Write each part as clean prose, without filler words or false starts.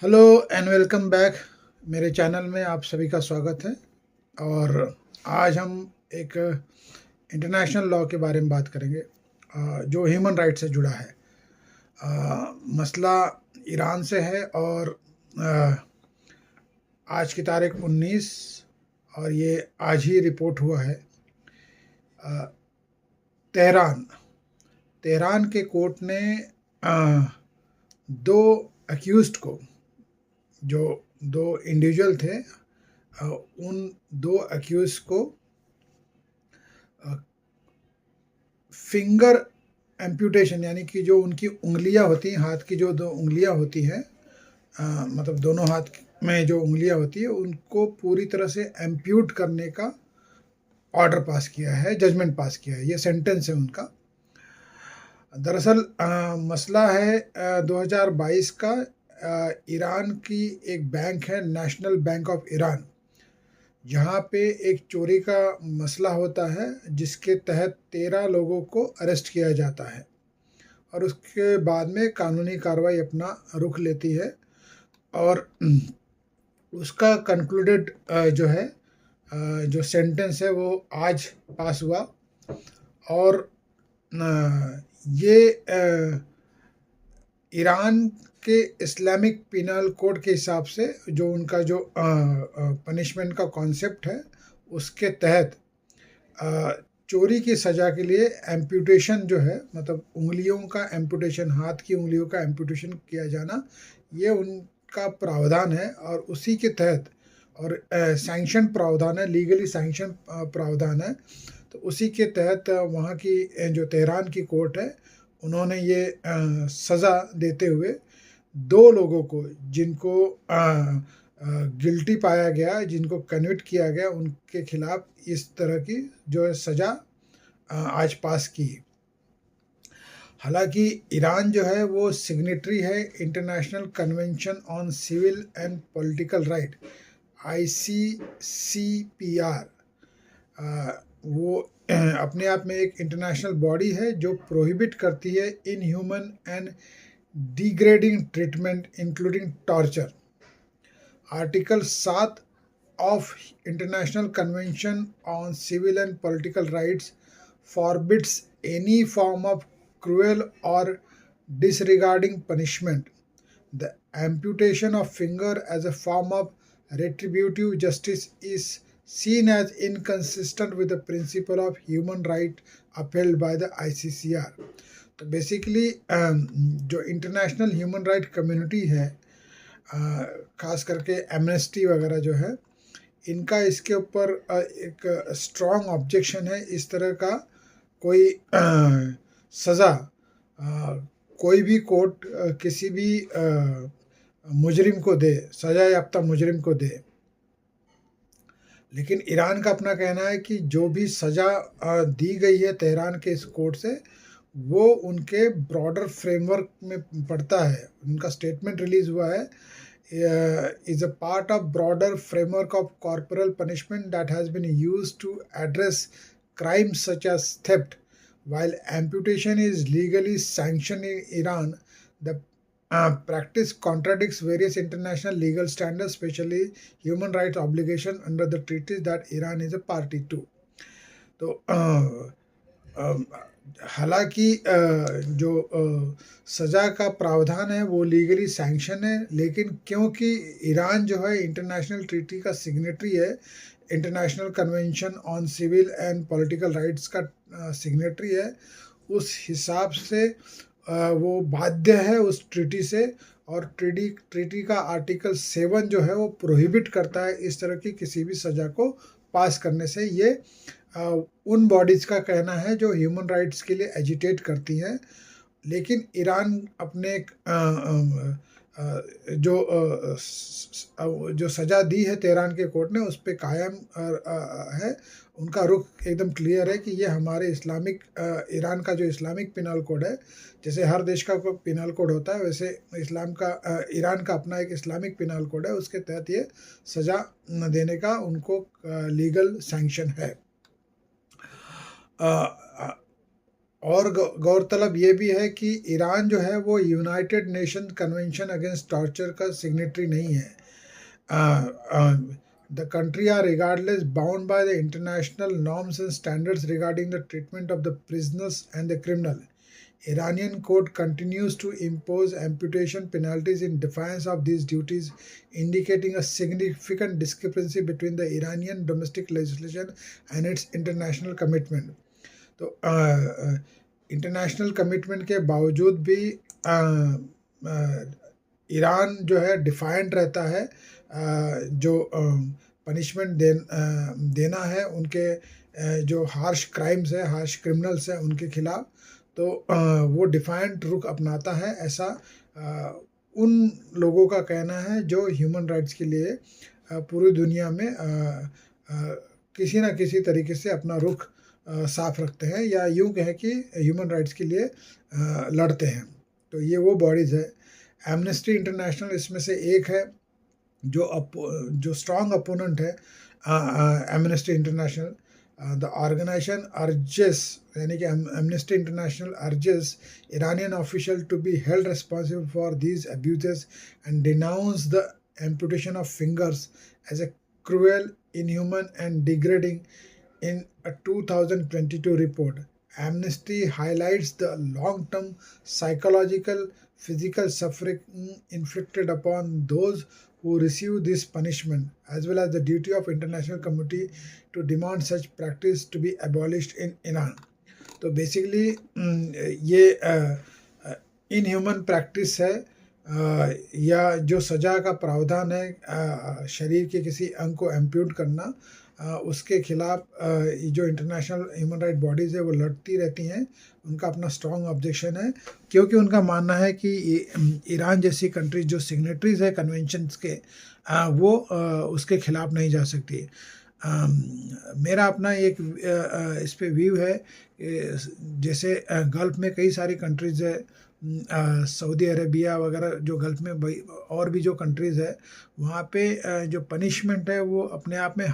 Hello and welcome back. मेरे channel में आप सभी का स्वागत है। और आज हम एक इंटरनेशनल लॉ के बारे में बात करेंगे जो ह्यूमन राइट से जुड़ा है। मसला ईरान से है और अ, आज की तारीख 19 और ये आज ही रिपोर्ट हुआ है। अ, तेहरान तेहरान के कोर्ट ने अ, दो अक्यूज्ड को, जो दो इंडिविजुअल थे, उन दो अक्यूज को फिंगर एम्पूटेशन, यानी कि जो उनकी उंगलियां होती हैं, हाथ की जो दो उंगलियां होती हैं, मतलब दोनों हाथ में जो उंगलियां होती है उनको पूरी तरह से एम्प्यूट करने का ऑर्डर पास किया है, जजमेंट पास किया है। ये सेंटेंस है उनका। दरअसल मसला है 2022 का। ईरान की एक बैंक है, नेशनल बैंक ऑफ ईरान, जहाँ पे एक चोरी का मसला होता है जिसके तहत 13 लोगों को अरेस्ट किया जाता है और उसके बाद में कानूनी कार्रवाई अपना रुख लेती है। और उसका कंक्लूडेड जो है, जो सेंटेंस है वो आज पास हुआ। और ये ईरान के इस्लामिक पिनल कोड के हिसाब से जो उनका जो पनिशमेंट का कॉन्सेप्ट है, उसके तहत चोरी की सज़ा के लिए एम्पूटेशन जो है, मतलब उंगलियों का एम्पूटेशन, हाथ की उंगलियों का एम्पूटेशन किया जाना, ये उनका प्रावधान है। और उसी के तहत, और सैंक्शन प्रावधान है, लीगली सैंक्शन प्रावधान है। तो उसी के तहत वहाँ की जो तेहरान की कोर्ट है, उन्होंने ये सज़ा देते हुए दो लोगों को, जिनको गिल्टी पाया गया, जिनको कन्विक्ट किया गया, उनके खिलाफ इस तरह की जो है सज़ा आज पास की। हालांकि ईरान जो है वो सिग्नेटरी है international convention on civil and political right, ICCPR। वो अपने आप में एक इंटरनेशनल बॉडी है जो प्रोहिबिट करती है inhuman and degrading treatment including torture. Article 7 of International Convention on Civil and Political Rights forbids any form of cruel or disregarding punishment. The amputation of finger as a form of retributive justice is seen as inconsistent with the principle of human right upheld by the ICCR. तो basically जो international human right community है, खास करके amnesty वगैरह जो है, इनका इसके ऊपर एक स्ट्रॉन्ग ऑब्जेक्शन है। इस तरह का कोई सज़ा कोई भी कोर्ट किसी भी मुजरिम को दे, सज़ा याफ्ता मुजरिम को दे। लेकिन ईरान का अपना कहना है कि जो भी सज़ा दी गई है तेहरान के इस कोर्ट से, वो उनके ब्रॉडर फ्रेमवर्क में पड़ता है। उनका स्टेटमेंट रिलीज़ हुआ है, is a part of broader framework of corporal punishment that has been used to address crimes such as theft. While amputation is legally sanctioned in Iran, the practice contradicts various international legal standards, especially human rights obligation under the treaties that Iran is a party to. तो हालांकि जो सज़ा का प्रावधान है वो legally sanction है, लेकिन क्योंकि ईरान जो है इंटरनेशनल ट्रीटी का सिग्नेटरी है, international convention on civil and political rights का सिग्नेटरी है, उस हिसाब से वो बाध्य है उस ट्रीटी से। और ट्रीटी का आर्टिकल 7 जो है वो प्रोहिबिट करता है इस तरह की किसी भी सज़ा को पास करने से। ये उन बॉडीज़ का कहना है जो ह्यूमन राइट्स के लिए एजिटेट करती हैं। लेकिन ईरान अपने जो सज़ा दी है तेहरान के कोर्ट ने, उस पर कायम है। उनका रुख एकदम क्लियर है कि ये हमारे इस्लामिक, ईरान का जो इस्लामिक पिनल कोड है, जैसे हर देश का कोई पिनल कोड होता है, वैसे ईरान का अपना एक इस्लामिक पिनल कोड है, उसके तहत ये सज़ा देने का उनको लीगल सैंक्शन है। और गौरतलब ये भी है कि ईरान जो है वो United nation convention against torture का सिग्नेटरी नहीं है. The country are regardless bound by the international norms and standards regarding the treatment of the prisoners and the criminal. Iranian court continues to impose amputation penalties in defiance of these duties, indicating a significant discrepancy between the Iranian domestic legislation and its international commitment. तो international commitment के बावजूद भी Iran जो है defiant रहता है. जो punishment देना है उनके जो हार्श क्राइम्स है, हार्श क्रिमिनल्स हैं उनके खिलाफ, तो वो डिफाइंट रुख अपनाता है, ऐसा उन लोगों का कहना है जो ह्यूमन राइट्स के लिए पूरी दुनिया में किसी ना किसी तरीके से अपना रुख साफ रखते हैं, या यूँ कहें कि ह्यूमन राइट्स के लिए लड़ते हैं. तो ये वो बॉडीज़ है. एमनेस्टी इंटरनेशनल इसमें से एक है जो स्ट्रॉन्ग अपोनेंट है Amnesty International. The organization urges, यानी कि Amnesty International urges Iranian official to be held responsible for these abuses and denounce the amputation of fingers as a cruel, inhuman and degrading. In a 2022 report, Amnesty highlights the long-term psychological, physical suffering inflicted upon those who receive this punishment, as well as the duty of international community to demand such practice to be abolished in Iran. तो basically ये inhuman practice है, या जो सज़ा का प्रावधान है शरीर के किसी अंग को एम्प्यूट करना, उसके खिलाफ जो इंटरनेशनल ह्यूमन राइट बॉडीज़ है वो लड़ती रहती हैं. उनका अपना स्ट्रॉन्ग ऑब्जेक्शन है, क्योंकि उनका मानना है कि ईरान जैसी कंट्रीज जो सिग्नेटरीज़ है कन्वेंशंस के, वो उसके खिलाफ नहीं जा सकती. मेरा अपना एक इस पे व्यू है. जैसे गल्फ़ में कई सारी कंट्रीज़ है, सऊदी अरेबिया वगैरह, जो गल्फ़ में और भी जो कंट्रीज़ है, वहाँ पे जो पनिशमेंट है वो अपने आप में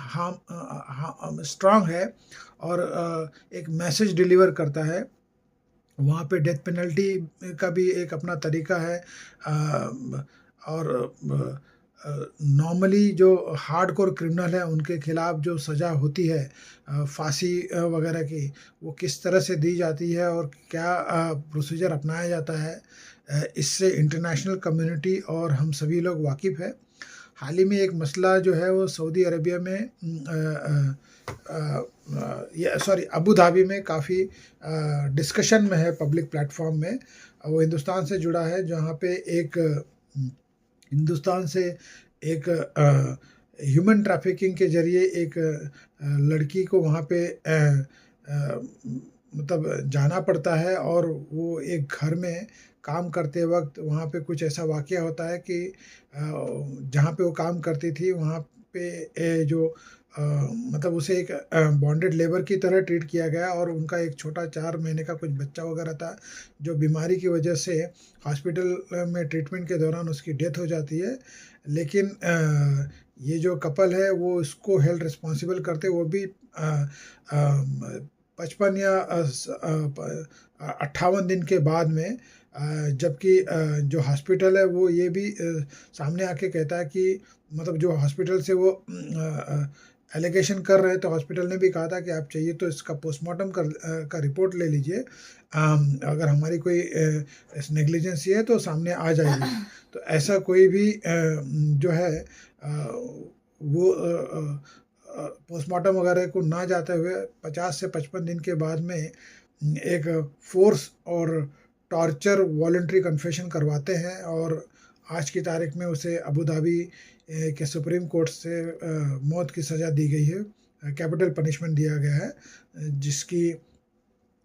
स्ट्रांग है और एक मैसेज डिलीवर करता है. वहाँ पे डेथ पेनल्टी का भी एक अपना तरीका है, और नॉर्मली जो हार्डकोर क्रिमिनल है उनके खिलाफ जो सज़ा होती है फांसी वगैरह की, वो किस तरह से दी जाती है और क्या प्रोसीजर अपनाया जाता है, इससे इंटरनेशनल कम्युनिटी और हम सभी लोग वाकिफ़ है. हाल ही में एक मसला जो है वो सऊदी अरेबिया में अबू धाबी में काफ़ी डिस्कशन में है पब्लिक प्लेटफॉर्म में. वो हिंदुस्तान से जुड़ा है, जहाँ पे हिंदुस्तान से एक ह्यूमन ट्रैफिकिंग के ज़रिए एक लड़की को वहाँ पे मतलब जाना पड़ता है, और वो एक घर में काम करते वक्त वहाँ पे कुछ ऐसा वाक़या होता है कि जहाँ पे वो काम करती थी वहाँ पे जो मतलब उसे एक बॉन्डेड लेबर की तरह ट्रीट किया गया, और उनका एक छोटा 4 महीने का कुछ बच्चा वगैरह था, जो बीमारी की वजह से हॉस्पिटल में ट्रीटमेंट के दौरान उसकी डेथ हो जाती है. लेकिन ये जो कपल है वो उसको हेल्थ रिस्पॉन्सिबल करते, वो भी 55 या 58 दिन के बाद में, जबकि जो हॉस्पिटल है वो ये भी सामने आके कहता है कि मतलब जो हॉस्पिटल से वो एलिगेशन कर रहे, तो हॉस्पिटल ने भी कहा था कि आप चाहिए तो इसका पोस्टमार्टम का रिपोर्ट ले लीजिए, अगर हमारी कोई नेग्लिजेंसी है तो सामने आ जाएगी. तो ऐसा कोई भी जो है वो पोस्टमार्टम वगैरह को ना जाते हुए 50 से 55 दिन के बाद में एक फोर्स और टॉर्चर वॉलंटरी कन्फेशन करवाते हैं, और आज की तारीख में उसे अबू धाबी के सुप्रीम कोर्ट से मौत की सज़ा दी गई है, कैपिटल पनिशमेंट दिया गया है, जिसकी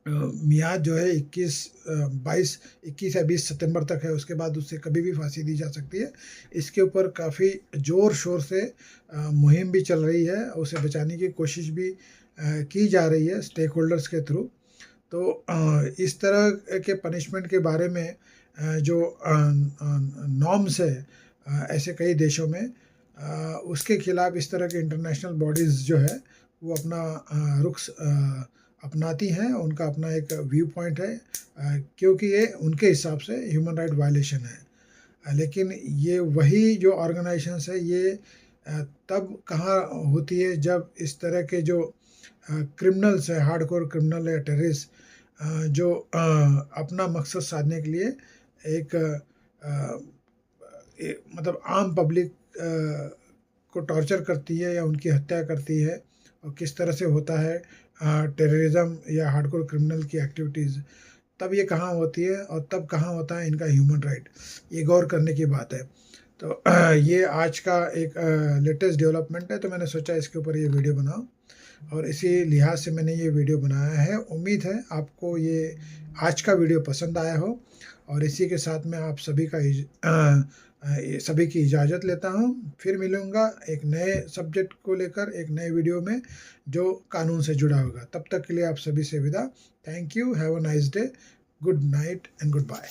मियाद जो है 21 या 20 सितंबर तक है. उसके बाद उससे कभी भी फांसी दी जा सकती है. इसके ऊपर काफ़ी ज़ोर शोर से मुहिम भी चल रही है, उसे बचाने की कोशिश भी की जा रही है स्टेक होल्डर्स के थ्रू. तो इस तरह के पनिशमेंट के बारे में जो नॉर्म्स है ऐसे कई देशों में, उसके खिलाफ इस तरह के इंटरनेशनल बॉडीज़ जो है वो अपना रुख अपनाती हैं, उनका अपना एक व्यू पॉइंट है, क्योंकि ये उनके हिसाब से ह्यूमन राइट वायलेशन है। लेकिन ये वही जो ऑर्गेनाइजेशंस है ये तब कहाँ होती है जब इस तरह के जो क्रिमिनल्स है, हार्डकोर क्रिमिनल या टेररिस्ट, जो अपना मकसद साधने के लिए एक मतलब आम पब्लिक को टॉर्चर करती है या उनकी हत्या करती है, और किस तरह से होता है टेररिज्म या हार्डकोर क्रिमिनल की एक्टिविटीज़, तब ये कहाँ होती है और तब कहाँ होता है इनका ह्यूमन राइट, ये गौर करने की बात है। तो ये आज का एक लेटेस्ट डेवलपमेंट है, तो मैंने सोचा इसके ऊपर ये वीडियो बनाऊं, और इसी लिहाज से मैंने ये वीडियो बनाया है। उम्मीद है आपको ये आज का वीडियो पसंद आया हो, और इसी के साथ मैं आप सभी की इजाज़त लेता हूँ। फिर मिलूँगा एक नए सब्जेक्ट को लेकर एक नए वीडियो में जो कानून से जुड़ा होगा। तब तक के लिए आप सभी से विदा। Thank you, have a nice day, good night and good bye.